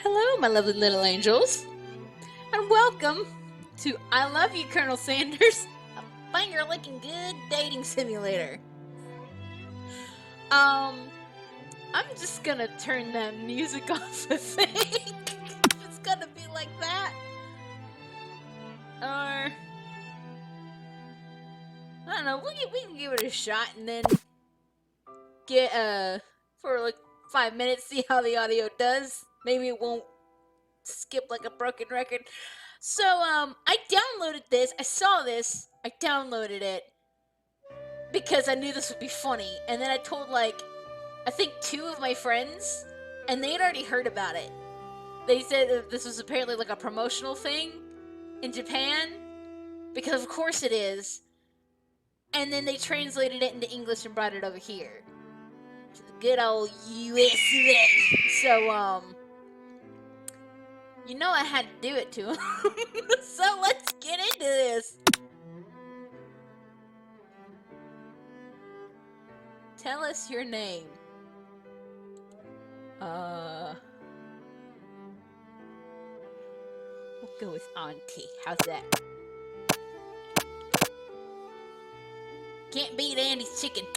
Hello, my lovely little angels, and welcome to I Love You, Colonel Sanders, a finger-licking good dating simulator. I'm just gonna turn that music off, I think. It's gonna be like that. Or, I don't know, we can give it a shot and then get, for like 5 minutes, see how the audio does. Maybe it won't skip like a broken record. So, I downloaded this. I saw this. I downloaded it because I knew this would be funny. And then I told, like, I think 2 of my friends, and they had already heard about it. They said that this was apparently like a promotional thing in Japan, because of course it is. And then they translated it into English and brought it over here to the good old US. So, you know I had to do it to him. So let's get into this. Tell us your name. We'll go with Auntie. How's that? Can't beat Andy's chicken.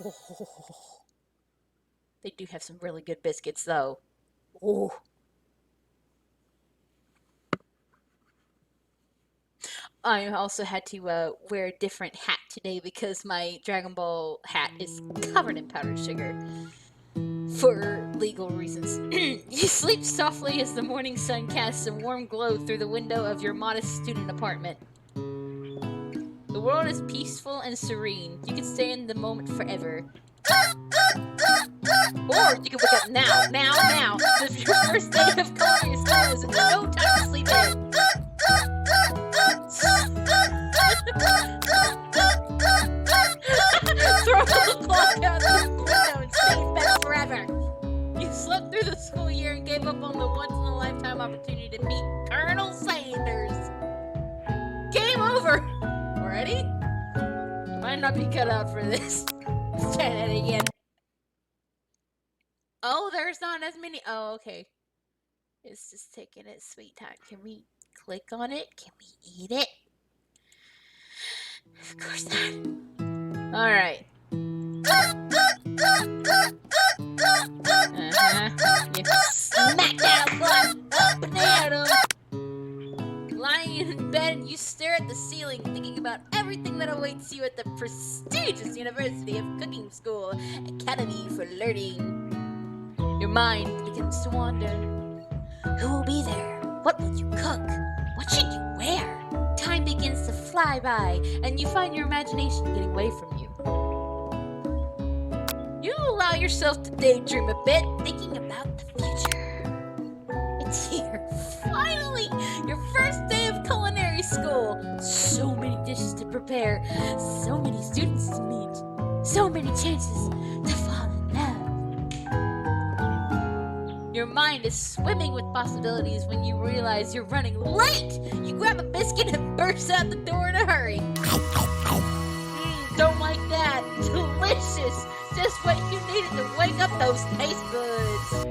Oh. They do have some really good biscuits, though. Oh. I also had to wear a different hat today because my Dragon Ball hat is covered in powdered sugar for legal reasons. You sleep softly as the morning sun casts a warm glow through the window of your modest student apartment. The world is peaceful and serene. You can stay in the moment forever. Or you can wake up now. If your first day of culinary school is no time to sleep in. Throw the clock out the window and stay in bed forever. You slept through the school year and gave up on the once-in-a-lifetime opportunity to meet Colonel Sanders. Game over! Already? Might not be cut out for this. Let's try that again. Oh, there's not as many. Oh, okay. It's just taking its sweet time. Can we click on it? Can we eat it? Of course not. Alright. You smack that clock up and at 'em. Lying in bed, you stare at the ceiling, thinking about everything that awaits you at the prestigious University of Cooking School Academy for Learning. Your mind begins to wander. Who will be there? What will you cook? What should you wear? Time begins to fly by, and you find your imagination getting away from you. You allow yourself to daydream a bit, thinking about the future. It's here. Finally! Your first day of culinary school. So many dishes to prepare. So many students to meet. So many chances to fall in love. Your mind is swimming with possibilities when you realize you're running late. You grab a biscuit and burst out the door in a hurry. Don't like that. Delicious. Just what you needed to wake up those taste buds.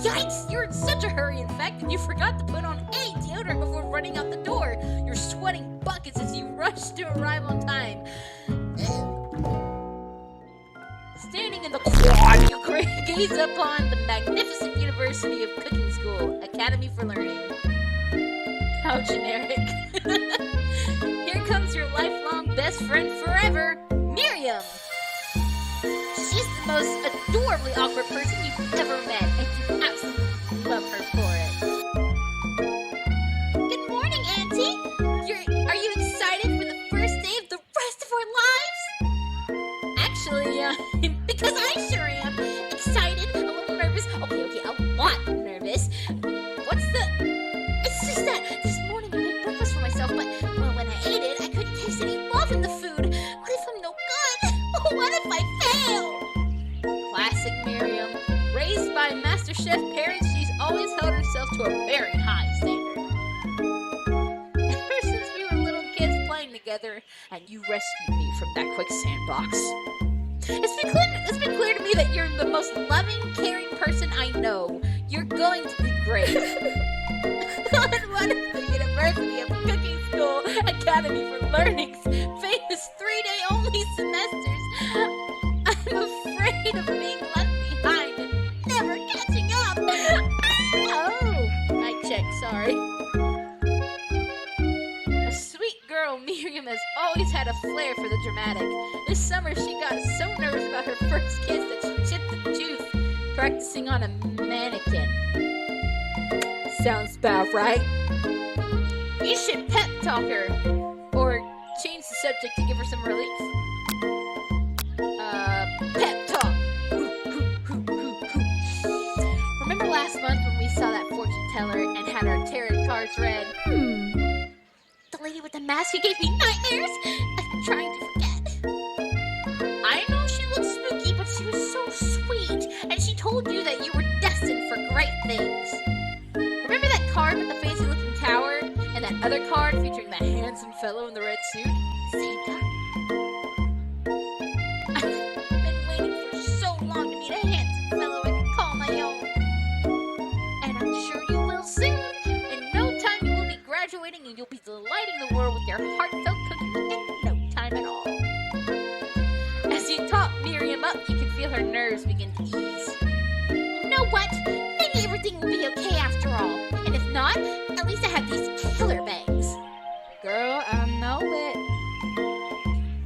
Yikes! You're in such a hurry, in fact, that you forgot to put on any deodorant before running out the door. You're sweating buckets as you rush to arrive on time. Standing in the quad, you gaze upon the magnificent University of Cooking School Academy for Learning. How generic. Here comes your lifelong best friend forever, Miriam. She's the most adorably awkward person you've ever met, and you absolutely love her for it. Good morning, Auntie. Are you excited for the first day of the rest of our lives? Actually, because I sure am. Excited, a little nervous. Okay, a lot nervous. It's just that this morning I made breakfast for myself, but, well, when I ate it, I couldn't taste any love in the food. What if I'm no good? What if I fail? Classic Miriam. Raised by Master Chef parents, she's always held herself to a very high standard. Ever since we were little kids playing together, and you rescued me from that quicksand box. It's been clear to me that you're the most loving, caring, grade. On one of the University of Cooking School Academy for Learning's famous 3-day only semesters, I'm afraid of being left behind and never catching up. Oh, I checked, sorry. A sweet girl, Miriam has always had a flair for the dramatic. This summer she got so nervous about her first kiss that she chipped the tooth practicing on a mannequin. Sounds about right. You should pep talk her, or change the subject to give her some relief. Pep talk. Remember last month when we saw that fortune teller and had our tarot cards read? The lady with the mask who gave me nightmares? I'm trying to forget. I know she looked spooky, but she was so sweet, and she told you that you were destined for great things. Remember that card with the fancy-looking tower? And that other card featuring that handsome fellow in the red suit? Santa? I've been waiting for so long to meet a handsome fellow I can call my own. And I'm sure you will soon. In no time you will be graduating and you'll be delighting the world with your heartfelt cooking in no time at all. As you talk Miriam up, you can feel her nerves begin to ease. You know what? Maybe everything will be okay after all. And if not, at least I have these killer bangs. Girl, I know it.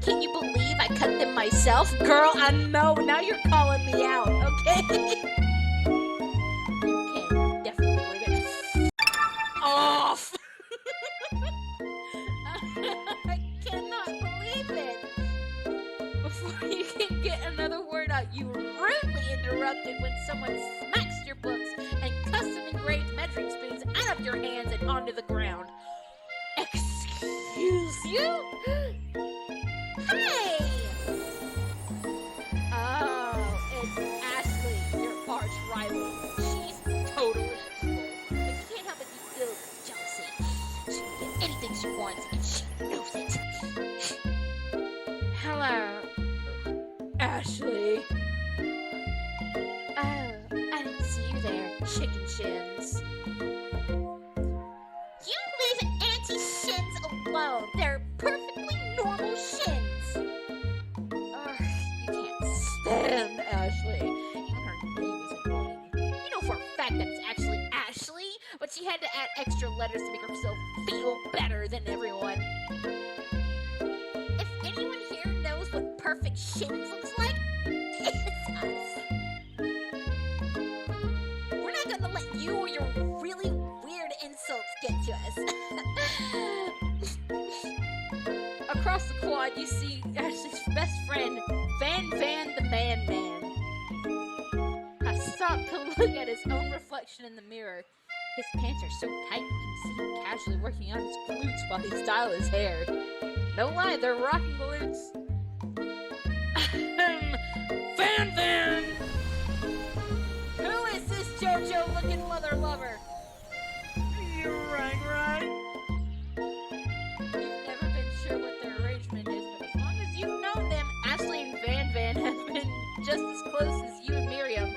Can you believe I cut them myself? Girl, I know. Now you're calling me out, okay? You can definitely believe it. Off! I cannot believe it. Before you can get another word out, you rudely interrupted when someone smacks your books and custom engraved measuring spoons out of your hands and onto the ground. Excuse you? Hey! Oh, it's Ashley, your arch rival. She's totally evil, but you can't help but be filled with jealousy. She can get anything she wants, and she knows it. Hello, Ashley. Oh, I didn't see you there, chicken shins. You leave Auntie's shins alone. They're perfectly normal shins. Ugh, you can't stand Ashley. Even her name is annoying. You know for a fact that it's actually Ashley, but she had to add extra letters to make herself feel better than everyone. If anyone here knows what perfect shins looks like, it's us. We're not gonna let you or your really weird insults get to us. Across the quad, you see Ashley's best friend, Van the Man Man. I stopped to look at his own reflection in the mirror. His pants are so tight you can see him casually working on his glutes while he styles his hair. No lie, they're rocking glutes. Van! Who is this JoJo-looking leather lover? You're right. You've never been sure what their arrangement is, but as long as you've known them, Ashley and Van have been just as close as you and Miriam,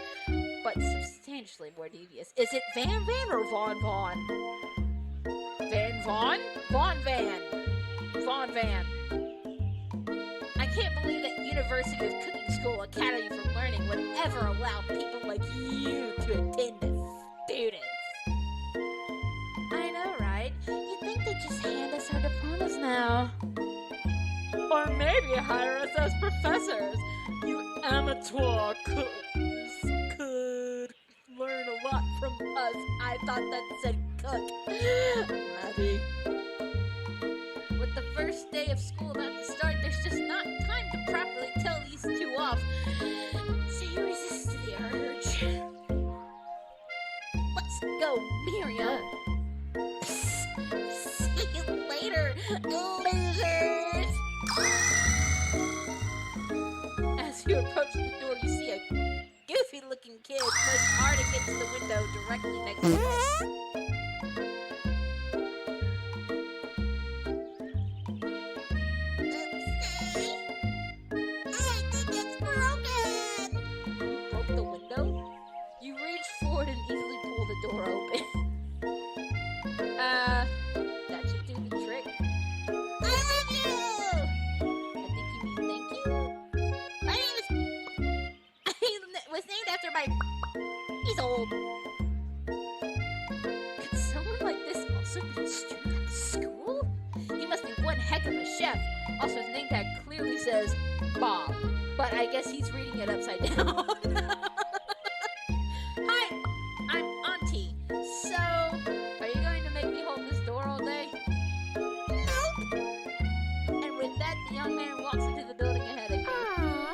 but substantially more devious. Is it Van or Vaughn? Van Vaughn? Vaughn Van. I can't believe that University of Cooking School Academy for Learning would ever allow people like you to attend as students. I know, right? You'd think they'd just hand us our diplomas now. Or maybe hire us as professors. You amateur cooks could learn a lot from us. I thought that said cook. Maybe. With the first day of school about to start, there's just not time to properly tell these two off. So you resist the urge. Let's go, Miriam. See you later, losers. As you approach the door, you see a goofy-looking kid push hard against the window directly next to us. Door open. was named after my... He's old. Could someone like this also be a student at the school? He must be one heck of a chef. Also, his name tag clearly says Bob, but I guess he's reading it upside down. Hi, I'm Auntie. So, are you going to make me hold this door all day? Nope. And with that, the young man walks into the building ahead of you. Aww.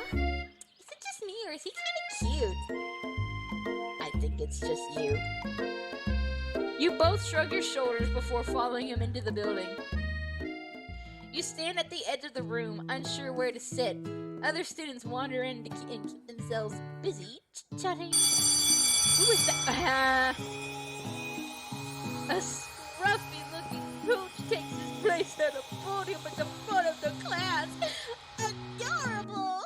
Is it just me, or is he kind of cute? I think it's just you. You both shrug your shoulders before following him into the building. You stand at the edge of the room, unsure where to sit. Other students wander in and keep themselves busy chit-chatting. Who is that? A scruffy-looking coach takes his place at a podium at the front of the class. Adorable!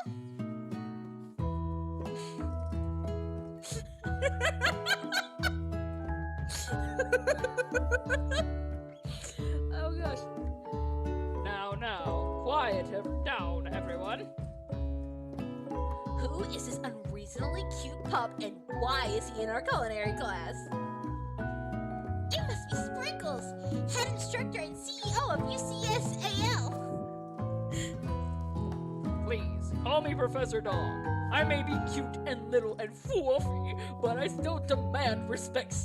Oh gosh. Now, quiet down, everyone. Who is this unreasonably cute pup, and why is he in our culinary class? It must be Sprinkles, head instructor and CEO of UCSAL. Please, call me Professor Dog. I may be cute and little and fluffy, but I still demand respect.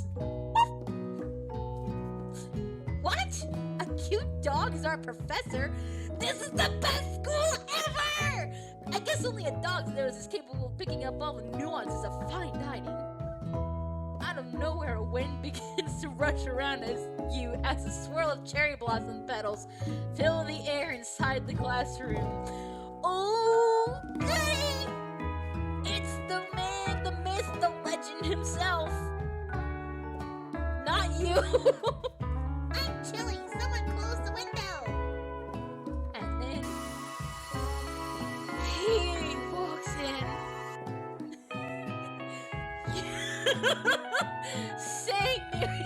What? A cute dog is our professor? This is the best school ever! I guess only a dog's nose is capable of picking up all the nuances of fine dining. Out of nowhere, a wind begins to rush around as a swirl of cherry blossom petals fill the air inside the classroom. Oh, goody! It's the man, the myth, the legend himself. Not you. I'm chilly. Someone close the window. And then he walks in. Say, Mary.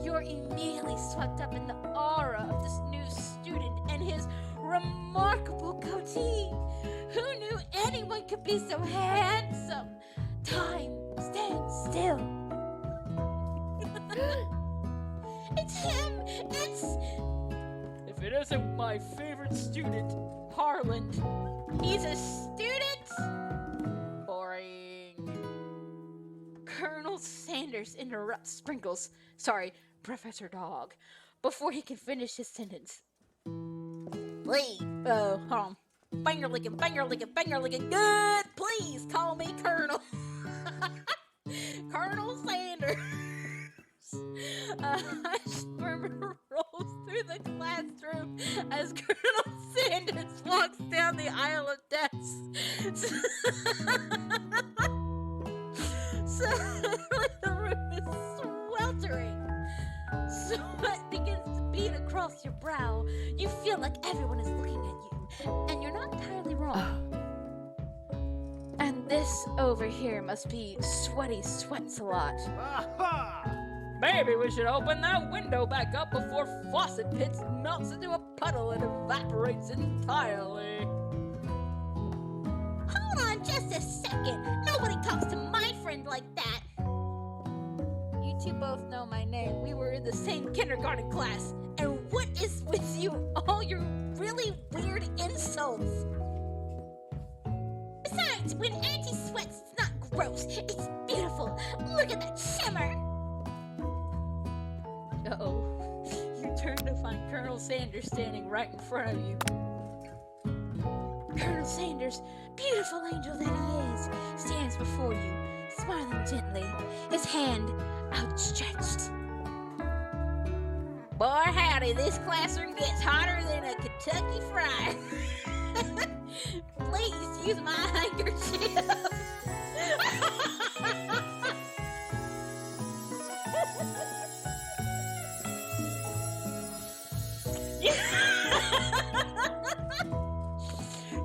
You're immediately swept up in the aura of this new student and his remarkable goatee. Who knew anyone could be so handsome? Time stands still. It's him! If it isn't my favorite student, Harland. He's a student? Boring. Colonel Sanders interrupts Sprinkles. Sorry, Professor Dog. Before he can finish his sentence. Please. Hold on. Finger licking, good! Please call me Colonel. Colonel Sanders. A hushed murmur rolls through the classroom as Colonel Sanders walks down the aisle of desks. Suddenly the room is sweltering. Sweat begins to bead across your brow. You feel like everyone is looking at you, and you're not entirely wrong. And this over here must be Sweaty Sweats-a-Lot. Maybe we should open that window back up before Faucet Pits melts into a puddle and evaporates entirely. Hold on just a second. Nobody talks to my friend like that. You two both know my name. We were in the same kindergarten class. And what is with you? All your really weird insults. Besides, when Auntie sweats, it's not gross. It's beautiful. Look at that shimmer. Uh-oh. You turn to find Colonel Sanders standing right in front of you. Colonel Sanders, beautiful angel that he is, stands before you, smiling gently, his hand outstretched. Boy, howdy, this classroom gets hotter than a Kentucky Fried. Please use my handkerchief.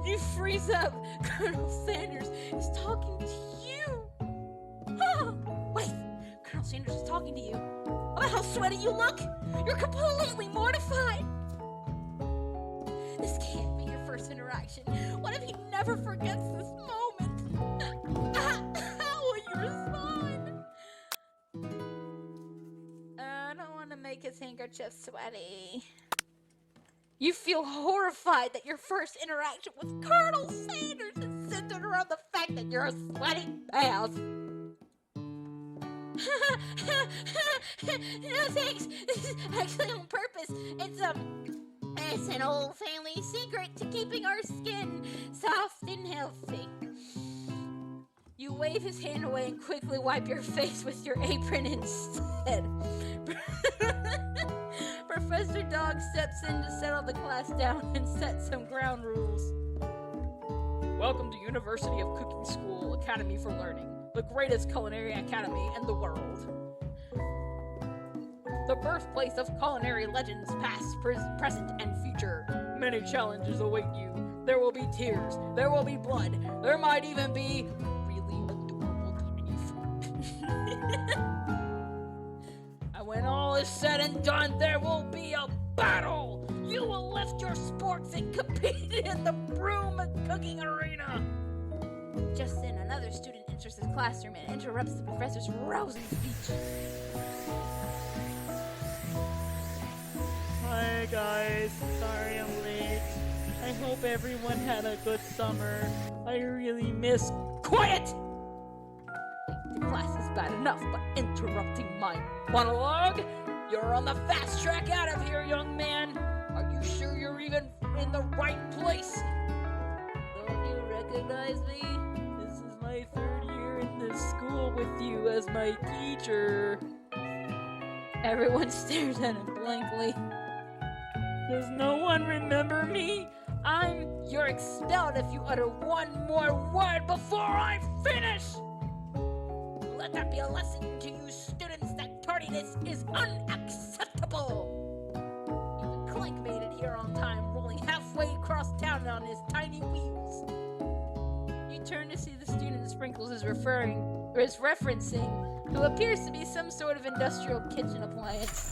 You freeze up. Colonel Sanders is talking to you. Wait, Colonel Sanders is talking to you about how sweaty you look. You're completely mortified. This can't be your first interaction. What if he never forgets this moment? handkerchief sweaty. You feel horrified that your first interaction with Colonel Sanders is centered around the fact that you're a sweaty ass. No thanks. This is actually on purpose. It's an old family secret to keeping our skin soft and healthy. You wave his hand away and quickly wipe your face with your apron instead. Professor Dog steps in to settle the class down and set some ground rules. Welcome to University of Cooking School Academy for Learning, the greatest culinary academy in the world. The birthplace of culinary legends past, present, and future. Many challenges await you. There will be tears. There will be blood. There might even be really adorable tiny food. And when all is said and done, there will be a battle. You will lift your sporks and compete in the broom cooking arena. Just then, another student enters his classroom and interrupts the professor's rousing speech. Hi guys, sorry I'm late. I hope everyone had a good summer. I really miss Quiet! The class is bad enough, but interrupting my monologue? You're on the fast track out of here, young man. Are you sure you're even in the right place? Don't you recognize me? This is my 3rd year in this school with you as my teacher. Everyone stares at him blankly. Does no one remember me? You're expelled if you utter one more word before I finish! Let that be a lesson to you students that tardiness is unacceptable! Even Clank made it here on time, rolling halfway across town on his tiny wheels. You turn to see the student Sprinkles is referencing, who appears to be some sort of industrial kitchen appliance.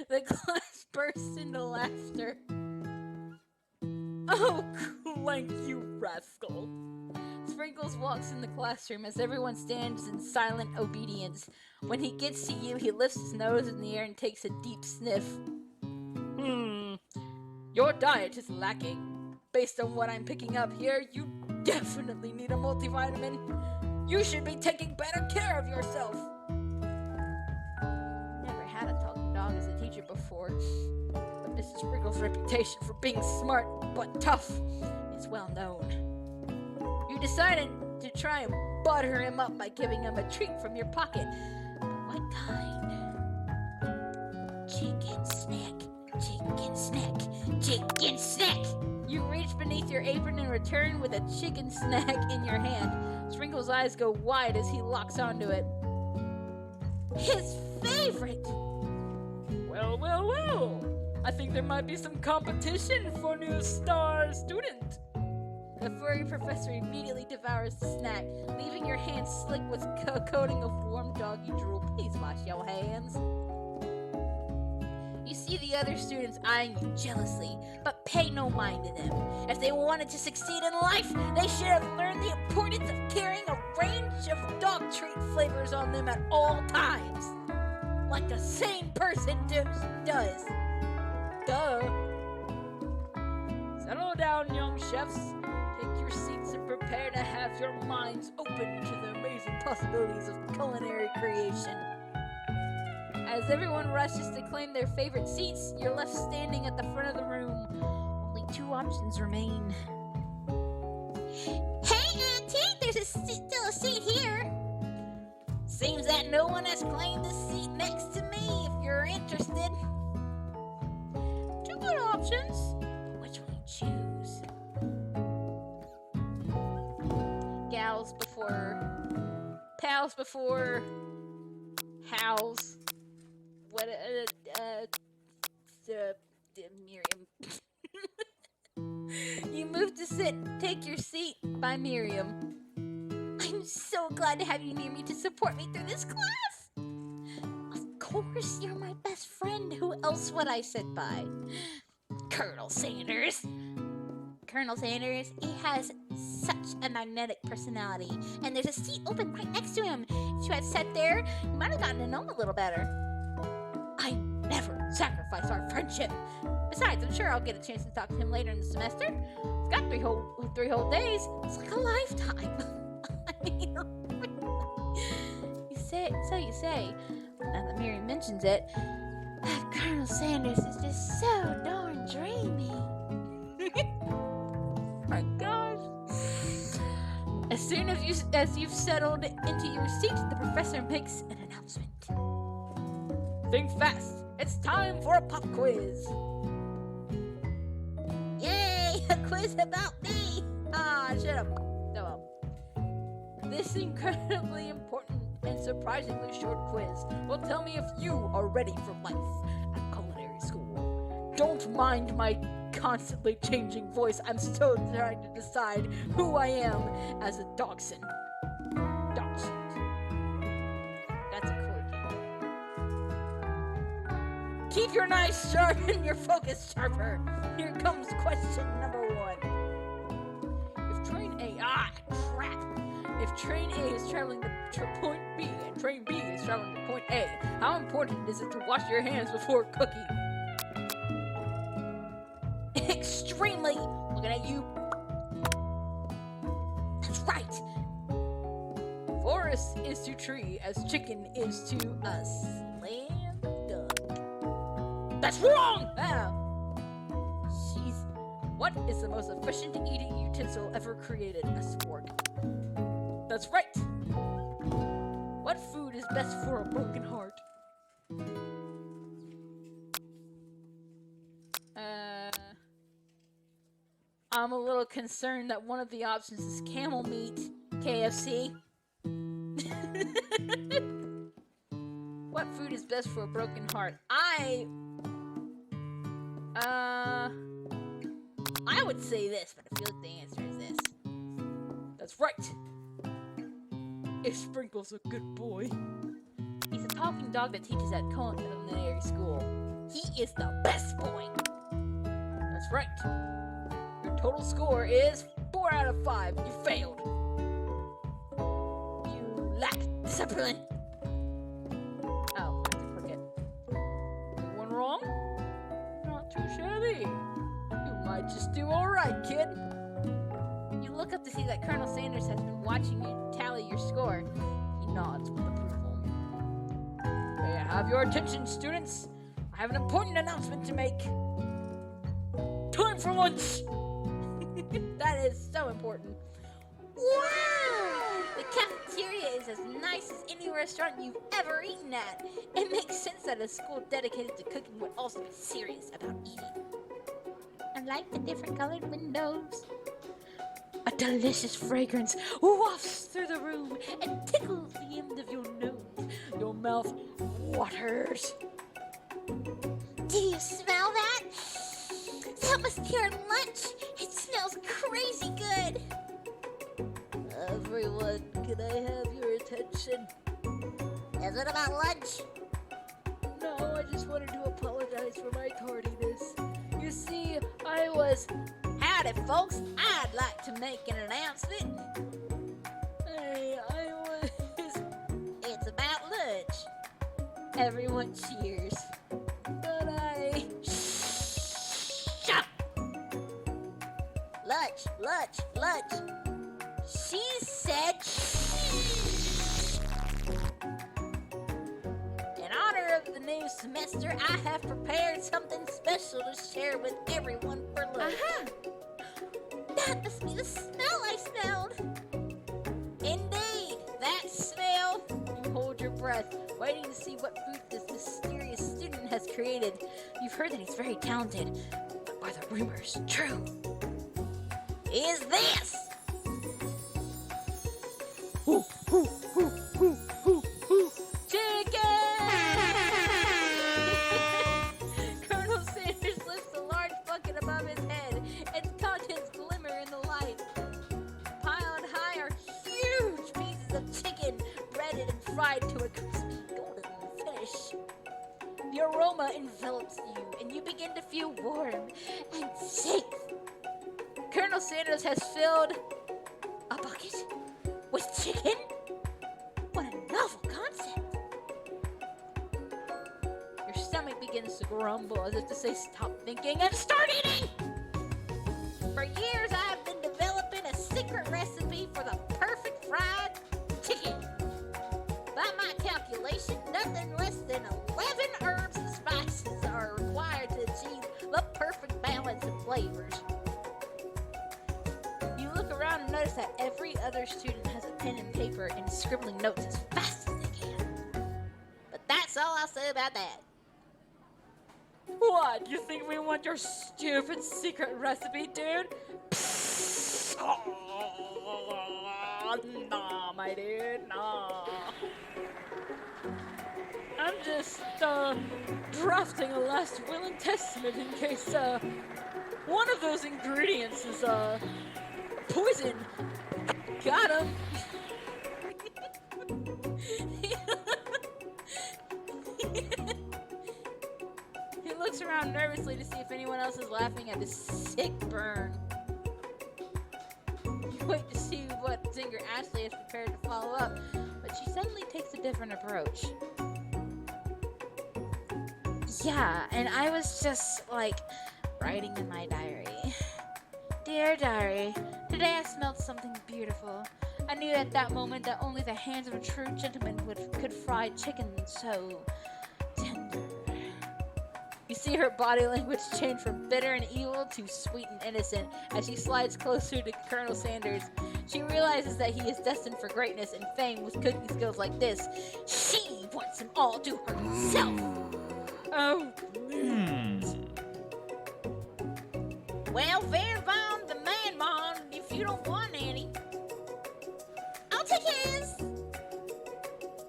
The class bursts into laughter. Oh, Clank, you rascal. Sprinkles walks in the classroom as everyone stands in silent obedience. When he gets to you, he lifts his nose in the air and takes a deep sniff. Your diet is lacking. Based on what I'm picking up here, you definitely need a multivitamin. You should be taking better care of yourself. Never had a talking dog as a teacher before, but Mr. Sprinkles' reputation for being smart but tough is well known. You decided to try and butter him up by giving him a treat from your pocket. What kind? Chicken snack, chicken snack, chicken snack! You reach beneath your apron and return with a chicken snack in your hand. Sprinkles' eyes go wide as he locks onto it. His favorite! Well. I think there might be some competition for new star student. The furry professor immediately devours the snack, leaving your hands slick with a coating of warm doggy drool. Please wash your hands. You see the other students eyeing you jealously, but pay no mind to them. If they wanted to succeed in life, they should have learned the importance of carrying a range of dog treat flavors on them at all times. Like the sane person does. Duh. Settle down, young chefs. Take your seats and prepare to have your minds open to the amazing possibilities of culinary creation. As everyone rushes to claim their favorite seats, you're left standing at the front of the room. Only 2 options remain. Hey, Auntie! There's still a seat here. Seems that no one has claimed the seat next to me, if you're interested. 2 good options. But which one you choose? Gals before... Pals before... Hows. What, Miriam. You move to sit. Take your seat by Miriam. I'm so glad to have you near me to support me through this class. Of course, you're my best friend. Who else would I sit by? Colonel Sanders. Colonel Sanders, he has such a magnetic personality, and there's a seat open right next to him. If you had sat there, you might have gotten to know him a little better. I never sacrifice our friendship. Besides, I'm sure I'll get a chance to talk to him later in the semester. I've got three whole days. It's like a lifetime. I mean, you say. Now that Mary mentions it, that Colonel Sanders is just so darn dreamy. My gosh. As soon as you've settled into your seat, the professor makes an announcement. Think fast. It's time for a pop quiz. Yay! A quiz about me! Shut up. No. This incredibly important and surprisingly short quiz will tell me if you are ready for life at culinary school. Don't mind my constantly changing voice. I'm still trying to decide who I am as a dachshund. Dachshund. That's a corgi. Keep your knives sharp and your focus sharper. Here comes question number 1. If train A, crap. If train A is traveling to point B and train B is traveling to point A, how important is it to wash your hands before cooking? Extremely. Looking at you. That's right. Forest is to tree as chicken is to A slam dunk. That's wrong! Jeez. What is the most efficient eating utensil ever created? A spork. That's right. What food is best for a broken heart? I'm a little concerned that one of the options is camel meat. KFC. What food is best for a broken heart? I would say this, but I feel like the answer is this. That's right. If Sprinkle's a good boy. He's a talking dog that teaches at culinary school. He is the best boy. That's right. Your total score is 4 out of 5. You failed. You lack discipline. Oh, I have to click it. One wrong? Not too shabby. You might just do alright, kid. You look up to see that Colonel Sanders has been watching you tally your score. He nods with approval. May I have your attention, students? I have an important announcement to make. Time for lunch! That is so important. Wow! The cafeteria is as nice as any restaurant you've ever eaten at. It makes sense that a school dedicated to cooking would also be serious about eating. I like the different colored windows. A delicious fragrance wafts through the room and tickles the end of your nose. Your mouth waters. Do you smell that? That must be our lunch. It smells crazy good. Everyone, can I have your attention? Is it about lunch? No, I just wanted to apologize for my tardiness. You see, I was... Howdy, folks. I'd like to make an announcement. I was... It's about lunch. Everyone cheers. But I... Shut up! Lunch, lunch, lunch. She said shh. In honor of the new semester, I have prepared something special to share with everyone for lunch. That must be the smell I smelled. Indeed, that smell. You hold your breath, waiting to see what food this mysterious student has created. You've heard that he's very talented, but are the rumors true? Is this? Chicken! Colonel Sanders lifts a large bucket above his head. Its contents glimmer in the light. Piled high are huge pieces of chicken, breaded and fried to a crispy golden finish. The aroma envelops you, and you begin to feel warm and safe. Colonel Sanders has filled a bucket with chicken? What a novel concept. Your stomach begins to grumble as if to say stop thinking and start eating. For years I have been developing a secret recipe for the perfect fried chicken. By my calculation, nothing less than 11 herbs and spices are required to achieve the perfect balance of flavors. You look around and notice that every other student has a pen and paper and is scribbling notes as fast as they can. But that's all I'll say about that. What? You think we want your stupid secret recipe, dude? Nah, my dude, nah. I'm just, drafting a last will and testament in case, one of those ingredients is, poison. Got him. He looks around nervously to see if anyone else is laughing at his sick burn. You wait to see what singer Ashley has prepared to follow up, but she suddenly takes a different approach. Yeah, and I was just, writing in my diary. Dear diary, today I smelled something beautiful. I knew at that moment that only the hands of a true gentleman could fry chicken so tender. You see her body language change from bitter and evil to sweet and innocent as she slides closer to Colonel Sanders. She realizes that he is destined for greatness and fame with cooking skills like this. She wants them all to herself. Oh, please. Well, very fond the man, Mon, if you don't want any. I'll take his.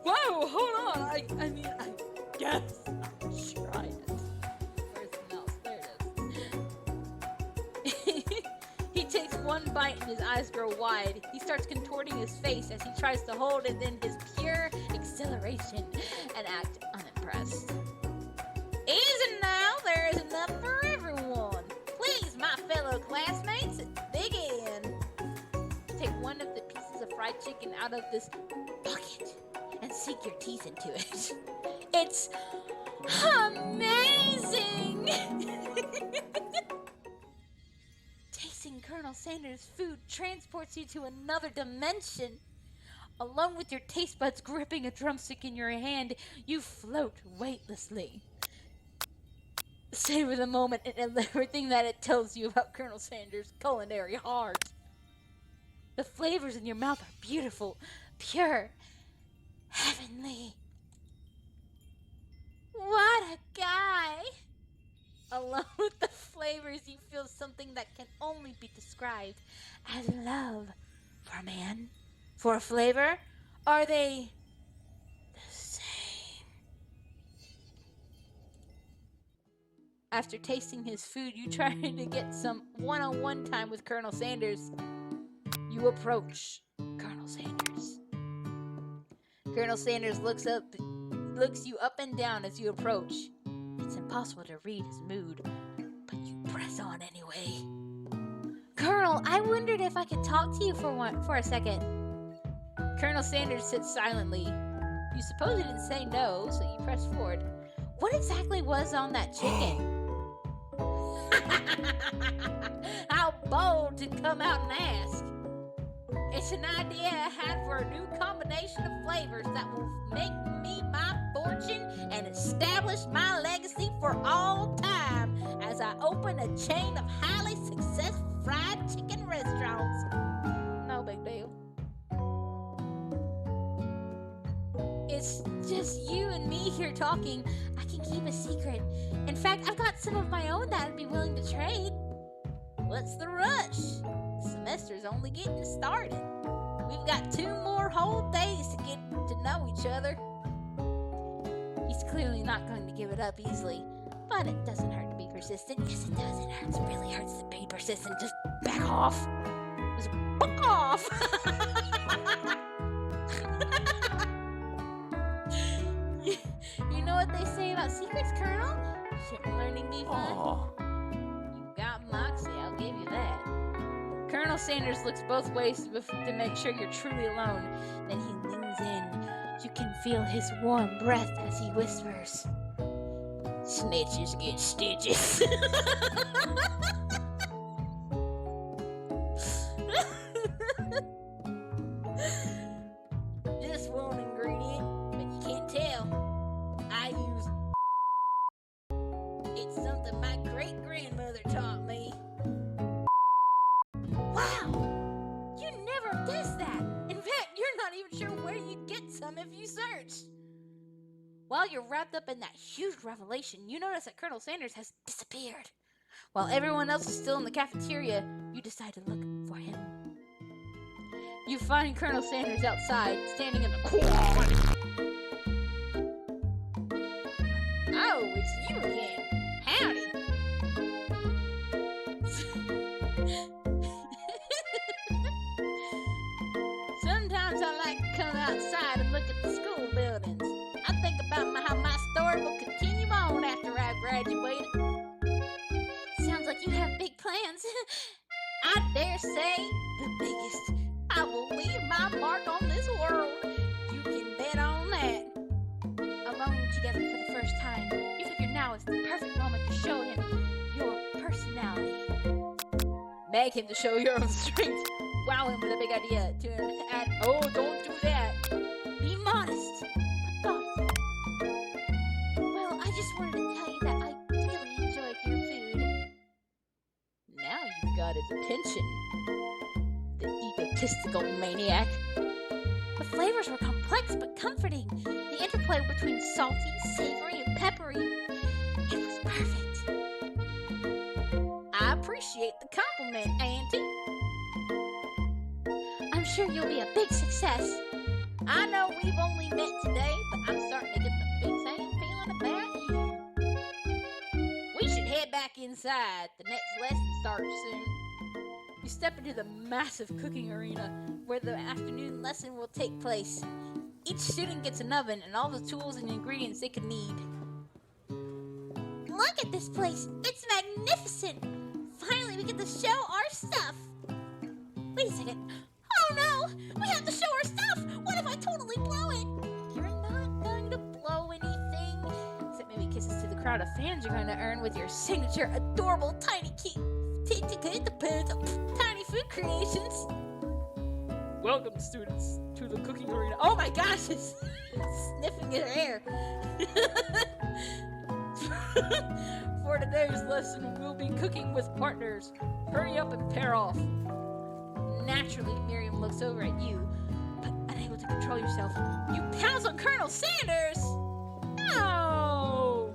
Whoa, hold on. I mean, I guess I'll try it. Where's the mouse? There it is. He takes one bite and his eyes grow wide. He starts contorting his face as he tries to hold it in his pure exhilaration and act unimpressed. Easy now, there is enough for everyone. Please, my fellow classmates, dig in. Take one of the pieces of fried chicken out of this bucket and sink your teeth into it. It's amazing! Tasting Colonel Sanders' food transports you to another dimension. Along with your taste buds gripping a drumstick in your hand, you float weightlessly. Savor the moment and everything that it tells you about Colonel Sanders' culinary heart. The flavors in your mouth are beautiful, pure, heavenly. What a guy! Along with the flavors, you feel something that can only be described as love for a man. For a flavor, are they the same? After tasting his food, you try to get some one-on-one time with Colonel Sanders. You approach Colonel Sanders. Colonel Sanders looks you up and down as you approach. It's impossible to read his mood, but you press on anyway. Colonel, I wondered if I could talk to you for a second. Colonel Sanders sits silently. You suppose he didn't say no, so you press forward. What exactly was on that chicken? How bold to come out and ask. It's an idea I had for a new combination of flavors that will make me my fortune and establish my legacy for all time as I open a chain of highly successful fried chicken restaurants. No big deal. It's just you and me here talking. I can keep a secret. In fact, I've got some of my own that I'd be willing to trade. What's the rush? The semester's only getting started. We've got 2 more whole days to get to know each other. He's clearly not going to give it up easily, but it doesn't hurt to be persistent. Yes, it does. It hurts. It really hurts to be persistent. Just back off. Just back off. You know what they say about secrets, Colonel? Shouldn't learning be fun? You got moxie, I'll give you that. Colonel Sanders looks both ways to make sure you're truly alone. Then he leans in. You can feel his warm breath as he whispers, "Snitches get stitches." Just one ingredient, but you can't tell. I use. It's something my great-grandmother taught me. Wow! You never guessed that! In fact, you're not even sure where you'd get some if you searched. While you're wrapped up in that huge revelation, you notice that Colonel Sanders has disappeared. While everyone else is still in the cafeteria, you decide to look for him. You find Colonel Sanders outside, standing in the corner. Oh, it's you again. Howdy. Sometimes I like to come outside and look at the school buildings. I think about how my story will continue on after I graduate. Sounds like you have big plans. I dare say the biggest. I will leave my mark on this world. You can bet on that. Alone together for the first time, you figure now is the perfect moment to show him your personality. Beg him to show your own strength. Wow him with a big idea to add, "Oh, don't do that. Be modest, but thoughtful." Well, I just wanted to tell you that I really enjoyed your food. Now you've got his attention. The egotistical maniac. The flavors were complex but comforting. The interplay between salty, savory, and peppery. It was perfect. I appreciate the compliment, Auntie. I'm sure you'll be a big success. I know we've only met today, but I'm starting to get the big same feeling about you. We should head back inside. The next lesson starts soon. You step into the massive cooking arena where the afternoon lesson will take place. Each student gets an oven and all the tools and ingredients they could need. Look at this place! It's magnificent! Finally, we get to show our stuff! Wait a second. Oh no! We have to show our stuff! What if I totally blow it? You're not going to blow anything. Except maybe kisses to the crowd of fans you're going to earn with your signature adorable tiny food creations. Welcome, students, to the cooking arena. Oh my gosh, it's sniffing at air. For today's lesson, we'll be cooking with partners. Hurry up and pair off. Naturally, Miriam looks over at you, but unable to control yourself, you pounce on Colonel Sanders. No!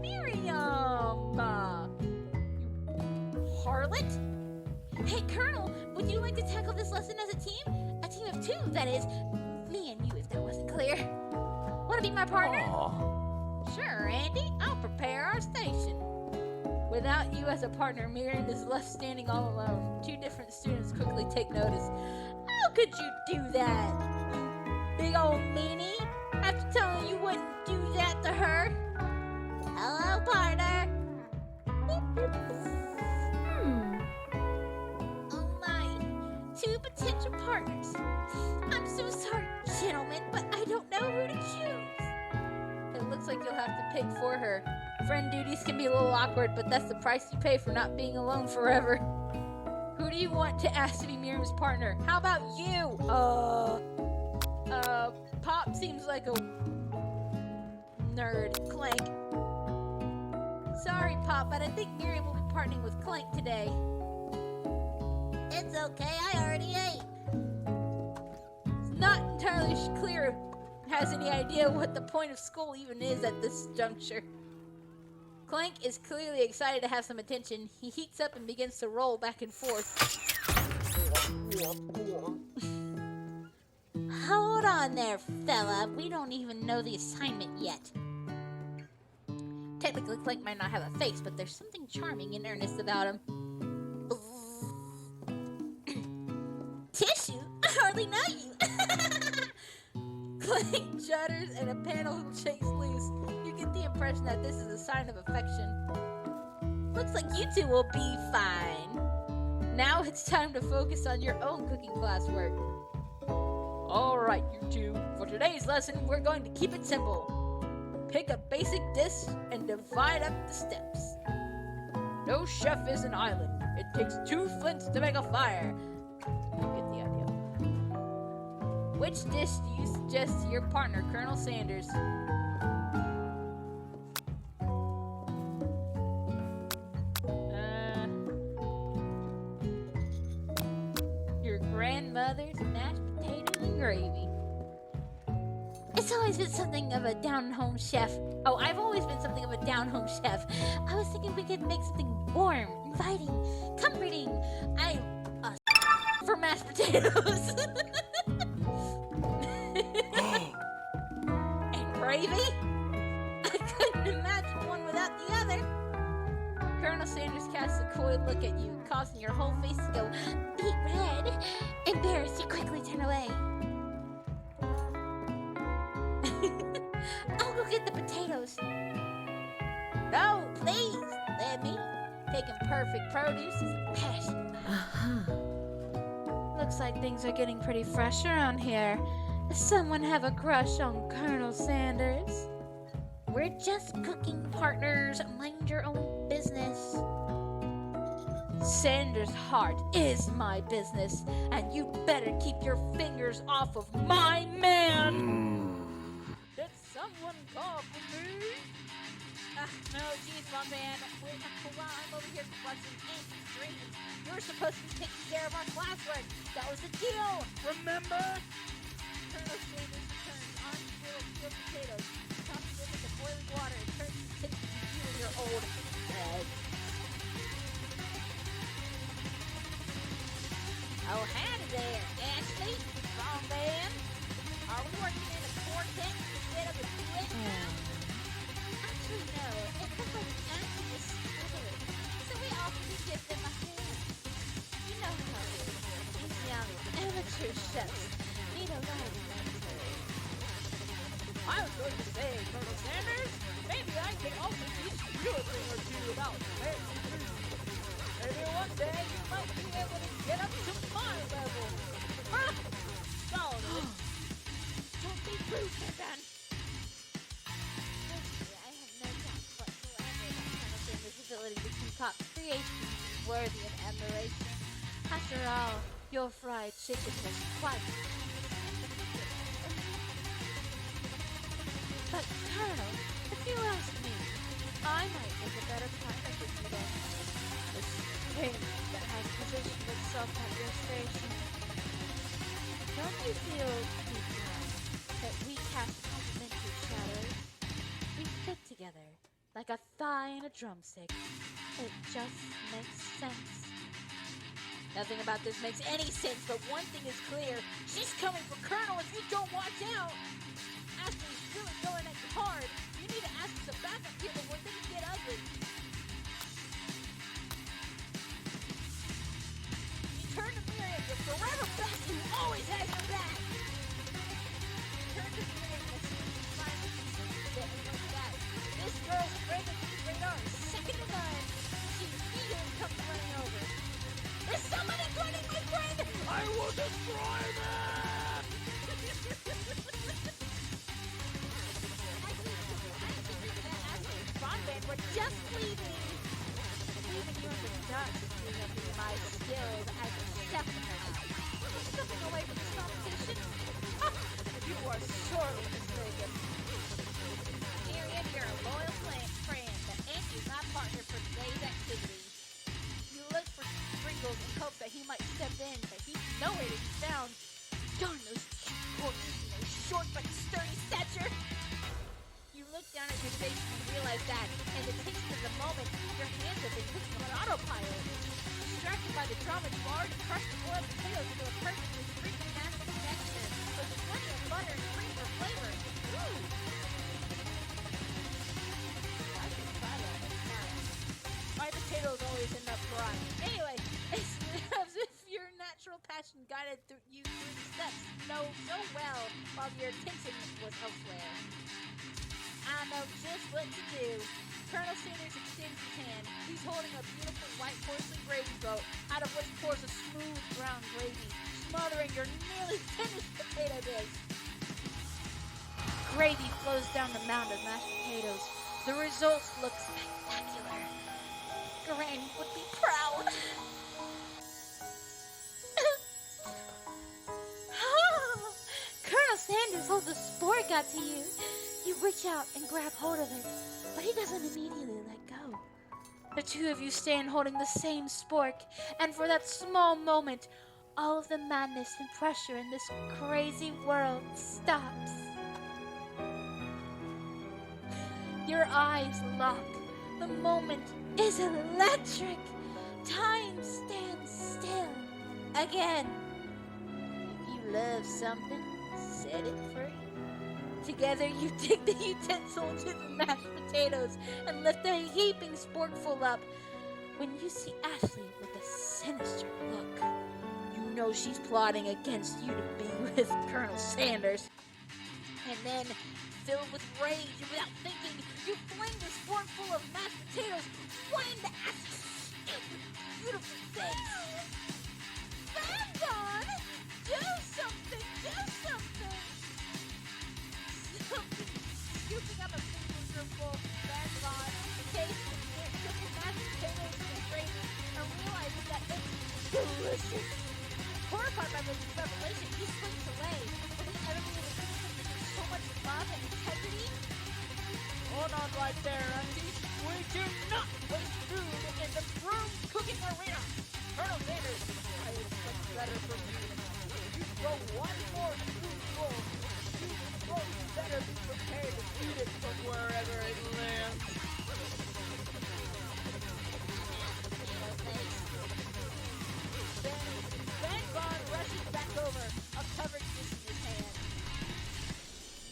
Miriam! You harlot! Hey, Colonel, would you like to tackle this lesson as a team? A team of two, that is. Me and you, if that wasn't clear. Want to be my partner? Aww. Sure, Andy. I'll prepare our station. Without you as a partner, Miriam is left standing all alone. Two different students quickly take notice. How could you do that? Big old meanie? After telling you wouldn't do that to her? Hello, partner. Oh my, two potential partners. I'm so sorry, gentlemen, but I don't know who to choose. It looks like you'll have to pick for her. Friend duties can be a little awkward, but that's the price you pay for not being alone forever. Who do you want to ask to be Miriam's partner? How about you? Pop seems like a nerd. Clank. Sorry, Pop, but I think Miriam will be partnering with Clank today. It's okay, I already ate. It's not entirely clear who has any idea what the point of school even is at this juncture. Clank is clearly excited to have some attention. He heats up and begins to roll back and forth. Hold on there, fella. We don't even know the assignment yet. Technically, Clank might not have a face, but there's something charming and earnest about him. Tissue? I hardly know you. Clank shudders and a panel shakes loose. You get the impression that this is a sign of affection. Looks like you two will be fine. Now it's time to focus on your own cooking classwork. Alright, you two. For today's lesson, we're going to keep it simple. Pick a basic dish and divide up the steps. No chef is an island. It takes 2 flints to make a fire. You get the idea. Which dish do you suggest to your partner, Colonel Sanders? Your grandmother's mashed potatoes and gravy. It's always been something of a down-home chef. Oh, I've always been something of a down-home chef. I was thinking we could make something warm, inviting, comforting. I'm a for mashed potatoes. And gravy? I couldn't imagine one without the other. Colonel Sanders casts a cold look at you, causing your whole face to go beet red. Embarrassed, you quickly turn away. I'll go get the potatoes. No, please, let me. Taking perfect produce is a passion of mine. Looks like things are getting pretty fresh around here. Does someone have a crush on Colonel Sanders? We're just cooking partners. Mind your own business. Sanders' heart is my business, and you better keep your fingers off of my man. Did someone call for me? No, geez, my man. While I'm over here watching Auntie's dreams, you're supposed to be taking care of our classwork. That was the deal. Remember? Colonel Sanders returns on grilled potatoes, tosses them into boiling water, and turns the tip to you and your old head. Oh, howdy there, Ashley. Strong man. Are we working in a quartet instead of a duet now? Actually, no. It looks like Auntie is struggling, so we offer to give them a hand. You know how it is. These young amateur chefs need a lot of mentor. I was going to say, Colonel Sanders, maybe I can also teach you a thing or two about American food. Maybe one day you might be able to get up to my level. Ah! Solid. Don't be rude, man. I have no doubt whatsoever that Colonel Sanders' ability to concoct creations worthy of admiration. After all, your fried chicken was quite. But, Colonel, if you ask me, I might make a better partner with you than the string that has positioned itself at your station. Don't you feel deep down that we cast complementary shadows? We fit together like a thigh and a drumstick. It just makes sense. Nothing about this makes any sense, but one thing is clear. She's coming for Colonel if you don't watch out. Ashley's really going at you hard. You need to ask for some backup here before things get ugly. You turn to Miriam, your forever best who always has your back. Turn to Miriam as soon as you finally see that and look back. This girl's Raven radar is second to none. She immediately comes running over. There's somebody joining my friend! I will destroy them! We're just leaving you in the dark with my skills as a chef. Stepping away from this competition. You are sorely mistaken. Miriam, you're a loyal friend, but Auntie's my partner for today's activity. You look for Sprinkles and hope that he might step in, but he's nowhere to be found. Darn those cute corgis and their short but sturdy stature. You look down at your face and realize that, in the tension of the moment, your hands have been clicking on autopilot. Distracted by the drama, you already crushed the boiled potatoes into a perfectly freaking nasty texture, with plenty of butter and cream for flavor. Ooh! I should try that next time. My potatoes always end up dry. Anyway, it's as if your natural passion guided you through the steps so well while your attention was elsewhere. I know just what to do. Colonel Sanders extends his hand. He's holding a beautiful white porcelain gravy boat, out of which pours a smooth brown gravy, smothering your nearly finished potato dish. Gravy flows down the mound of mashed potatoes. The results look spectacular. Granny would be proud. Colonel Sanders holds a spork out to you. You reach out and grab hold of it, but he doesn't immediately let go. The two of you stand holding the same spork, and for that small moment, all of the madness and pressure in this crazy world stops. Your eyes lock. The moment is electric. Time stands still. Again. If you love something, set it free. Together you dig the utensil into the mashed potatoes and lift a heaping sporkful up. When you see Ashley with a sinister look, you know she's plotting against you to be with Colonel Sanders. And then, filled with rage and without thinking, you fling the sporkful of mashed potatoes right into Ashley's stupid, beautiful face. Vandon! Do something! Do something! Scooping up a fingerful of Vandon, tasting it, cooking mashed potatoes in the gravy, and realizing that it's delicious. Horrified by this revelation, he slinks away. But then everyone is with so much love and integrity. Hold on right there, Auntie. We do not waste food in the broom cooking arena. Colonel Sanders, I expect better from you. You throw one more food bowl. You both better be prepared to eat it from wherever it lands. Then Vandon rushes back over, a covered dish in his hand.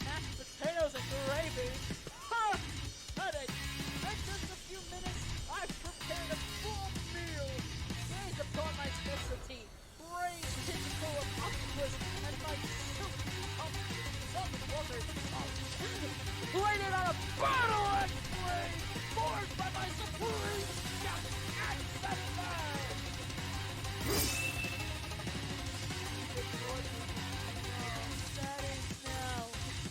Mashed potatoes and gravy? Ha! Headache! In just a few minutes, I've prepared a full meal. Gaze upon my specialty, braised tentacle of octopus and my silky salt water sauce. Plated on a bottle of flame, forged by my supreme chef and satisfied. That is now.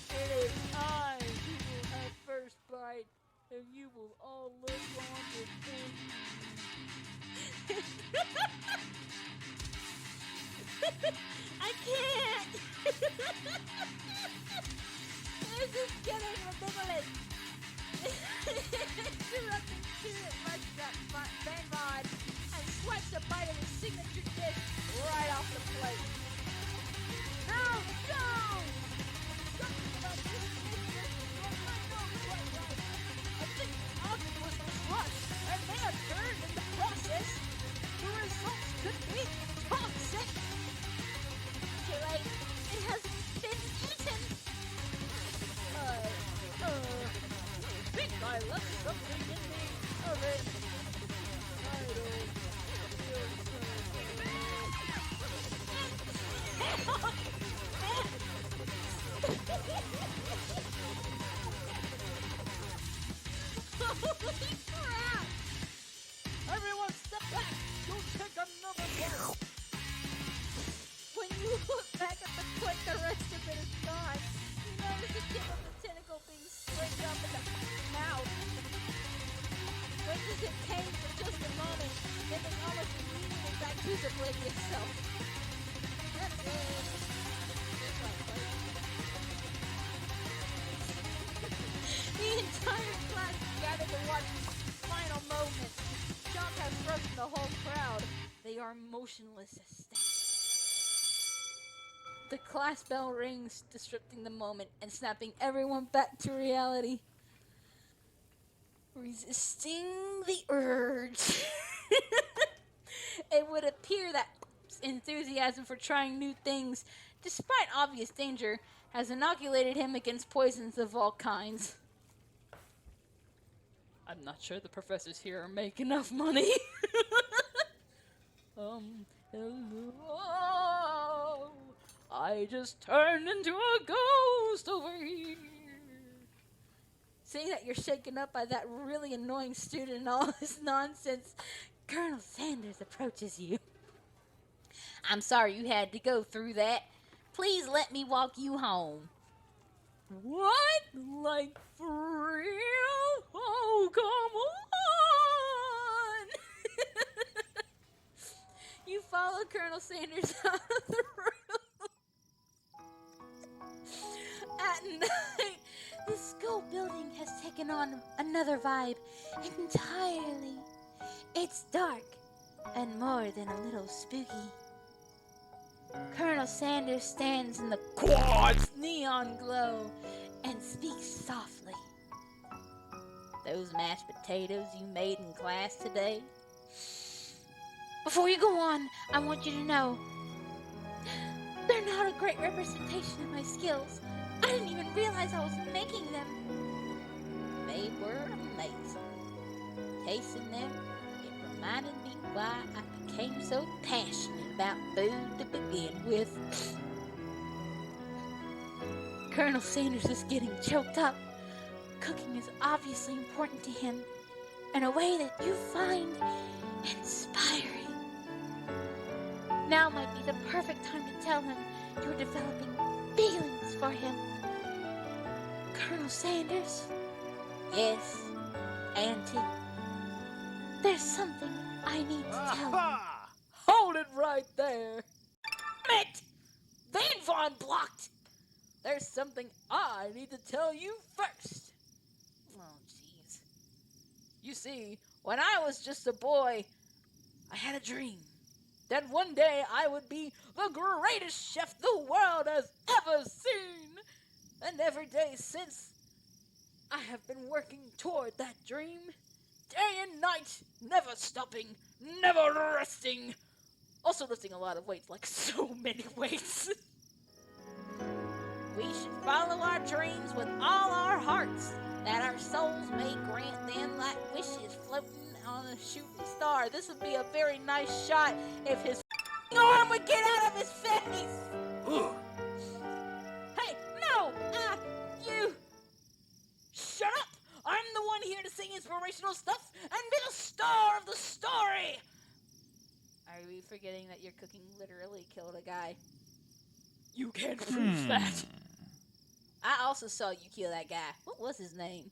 It is I who will have first bite, and you will all look on with envy. I can't! This is getting ridiculous! Interrupting Spirit rushes up Van Vod and swipes a bite of his signature dish right off the plate. No! No! Something about this dish does not know quite right. I think the octopus was rushed and may have turned in the process. The results could be toxic. Too late. It has been eaten. Think I left something in the oven. I don't feel Holy crap! Everyone step back! Go take another one! When you look back at the plate, the rest of it is gone. You notice the tip of the tentacle being scraped up in the mouth. Wishes it came for just a moment, then it almost immediately back to oblivion itself. That's it. The entire class gathered to watch the final moment. Shock has frozen the whole crowd. They are motionless as statues. The class bell rings, disrupting the moment and snapping everyone back to reality. Resisting the urge. It would appear that enthusiasm for trying new things, despite obvious danger, has inoculated him against poisons of all kinds. I'm not sure the professors here make enough money. Hello. I just turned into a ghost over here. Seeing that you're shaken up by that really annoying student and all this nonsense, Colonel Sanders approaches you. I'm sorry you had to go through that. Please let me walk you home. What? Like, for real? Oh, come on! You follow Colonel Sanders out of the room. At night, the school building has taken on another vibe entirely. It's dark and more than a little spooky. Colonel Sanders stands in the quad's neon glow and speaks softly. Those mashed potatoes you made in class today? Before you go on, I want you to know they're not a great representation of my skills. I didn't even realize I was making them. They were amazing. Tasting them, it reminded me why I became so passionate about food to begin with. Colonel Sanders is getting choked up. Cooking is obviously important to him in a way that you find inspiring. Now might be the perfect time to tell him you're developing feelings for him. Colonel Sanders? Yes, Auntie. There's something I need to tell you. Hold it right there. It! Vein Vaughn blocked! There's something I need to tell you first. Oh, jeez. You see, when I was just a boy, I had a dream that one day I would be the greatest chef the world has ever seen. And every day since, I have been working toward that dream, day and night, never stopping, never resting. Also lifting a lot of weights, like so many weights. We should follow our dreams with all our hearts, that our souls may grant them like wishes floating on a shooting star. This would be a very nice shot if his arm would get out of his face. Hey, no! You! Shut up! I'm the one here to sing inspirational stuff and be the star of the story! Are we forgetting that your cooking literally killed a guy? You can't prove that. I also saw you kill that guy. What was his name?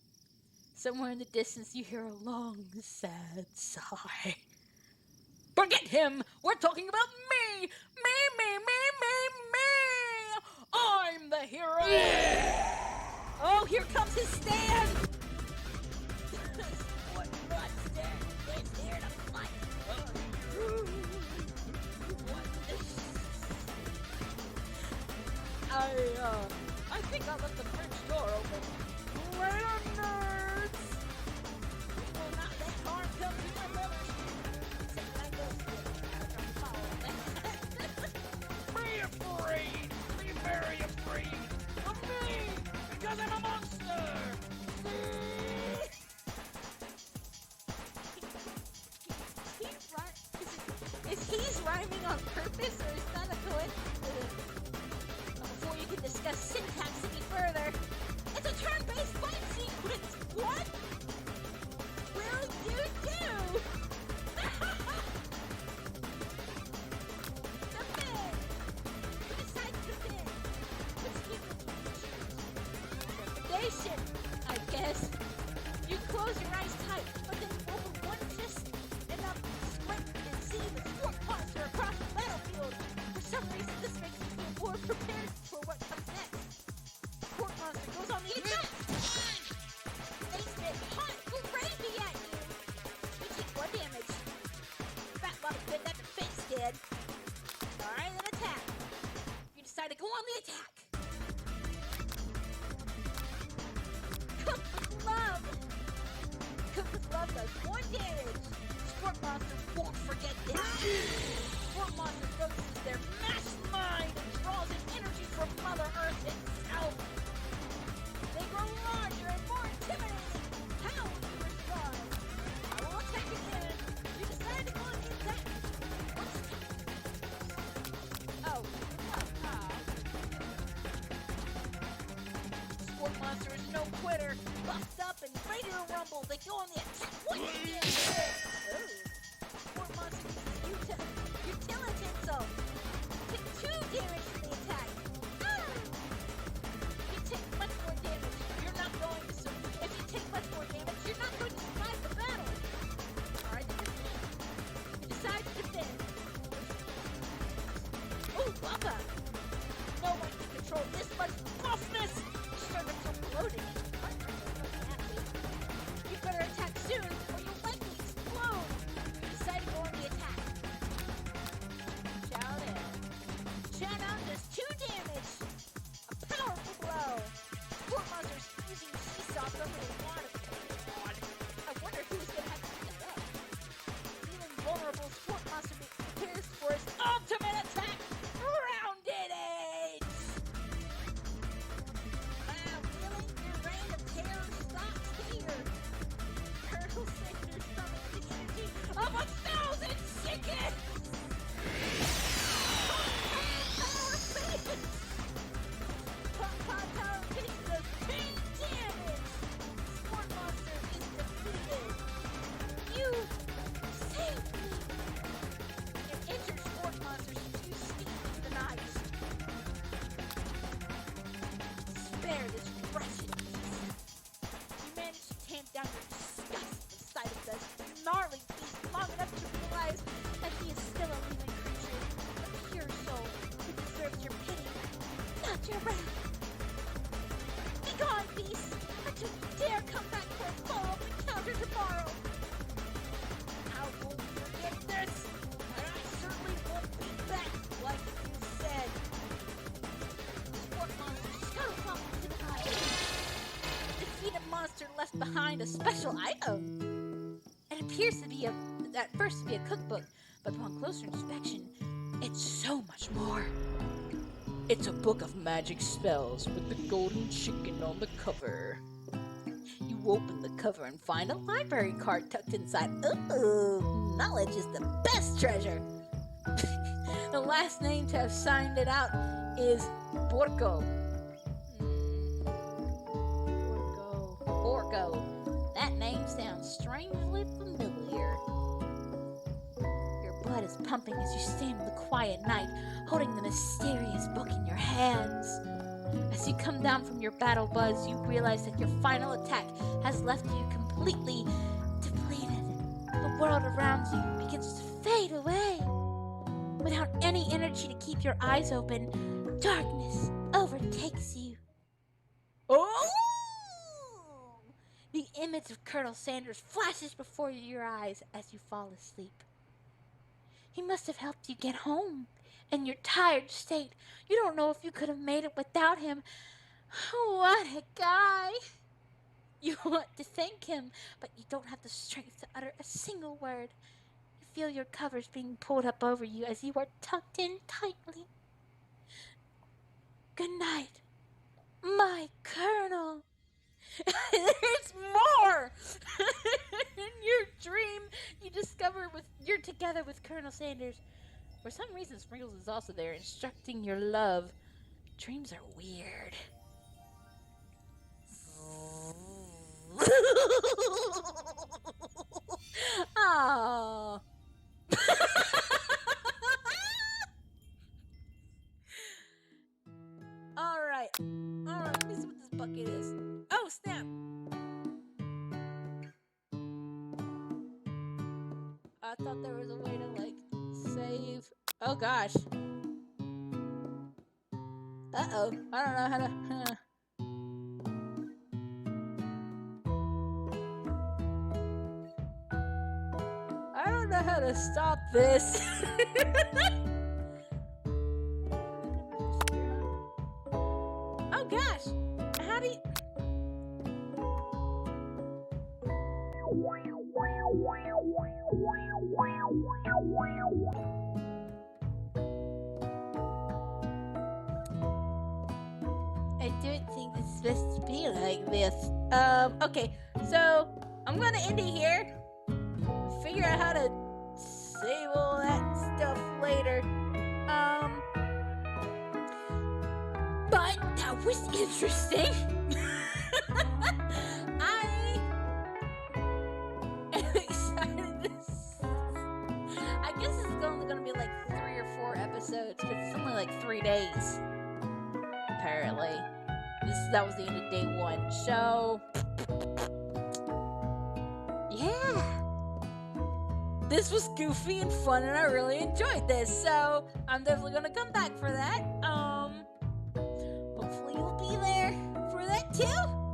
Somewhere in the distance, you hear a long, sad sigh. Forget him! We're talking about me! Me! I'm the hero! Oh, here comes his stand! What not stand? It's here to fight! I think I'll let the fridge door open. Later, nerds! We will not let harm come to my mother. Be afraid! Be very afraid of me! Because I'm a monster! Is he rhyming on purpose, or is that a coincidence? Before you can discuss syntax any further, it's a turn-based fight sequence! What will you do? Defend! Who decides to defend? Let's keep it recommendation, I guess. You close your eyes tight, but then open one fist and up squint and see the sport monster across the battlefield. For some reason, this makes me feel more prepared for what comes next. The sport monster goes on the attack. Face it, hot, gravy at you. You take 1 damage. Fat lot of good that the face did. Alright, then attack. You decide to go on the attack. Cook with love. Cook with love does 1 damage. Sport monster won't forget this. Sport monster focuses their mastermind and draws in energy from Mother Earth itself. They grow larger and more intimidating. How will you respond? I will attack again. You decide to go on the attack. Sport monster is no quitter, buffed up and ready to rumble. They go on the attack once again. Oh. Sport monster uses utility insult. Take 2 damage from the attack. You take much more damage. You're not going to survive. If you take much more damage, you're not going to survive the battle. Alright, you decide to defend. Oh, Bubba! No one can control this much buffness! Cervix overloaded. You better attack soon, or you'll likely explode. You decide to go on the attack. Chow down. Chow down does 2 damage. A powerful blow. Sport monster's using seesaw over the water. I wonder who's gonna have to pick it up. Feeling vulnerable, Sport monster prepares for his ultimate attack. Rounded Edge. Wow, really? Your reign of terror stops here. Colonel Sanders summons the energy of 1,000 chickens. Power Fist does 10 damage. Sport monster is defeated. You saved me. An injured sport monster spews steam into the night. Spare this wretched beast. You manage to tamp down your disgust at the sight of this gnarly beast long enough to realize that he is still a living creature, a pure soul who deserves your pity, not your wrath. Be gone, beast! Don't you dare come back for a follow-up encounter tomorrow! I won't forget this, and I certainly won't be back like you said. Sport monster scuttles off into the night. The defeated monster left behind a special item. It appears to be at first to be a cookbook, but upon closer inspection, it's so much more. It's a book of magic spells with the golden chicken on the cover. You open the cover and find a library card tucked inside. Ooh, knowledge is the best treasure. The last name to have signed it out is Borgo. Borgo. That name sounds strangely familiar. Your blood is pumping as you stand in the quiet night, holding the mysterious book in your hands. As you come down from your battle buzz, you realize that your final attack has left you completely depleted. The world around you begins to fade away. Without any energy to keep your eyes open, darkness overtakes you. Oh! The image of Colonel Sanders flashes before your eyes as you fall asleep. He must have helped you get home. In your tired state, you don't know if you could have made it without him. What a guy! You want to thank him, but you don't have the strength to utter a single word. You feel your covers being pulled up over you as you are tucked in tightly. Good night, my Colonel. There's more! In your dream, you discover you're together with Colonel Sanders. For some reason, Sprinkles is also there, instructing your love. Dreams are weird. Oh. Alright, let me see what this bucket is. Oh, snap! I thought there was a way to, save. Oh, gosh. Uh-oh. I don't know how to... I don't know how to stop this. Oh, gosh. How do you... I don't think it's supposed to be like this. Okay, so I'm gonna end it here. Figure out how to save all that stuff later. But that was interesting. I guess it's only gonna be like 3 or 4 episodes because it's only like 3 days. Apparently, that was the end of day 1. So yeah, this was goofy and fun, and I really enjoyed this. So I'm definitely gonna come back for that. Hopefully you'll be there for that too.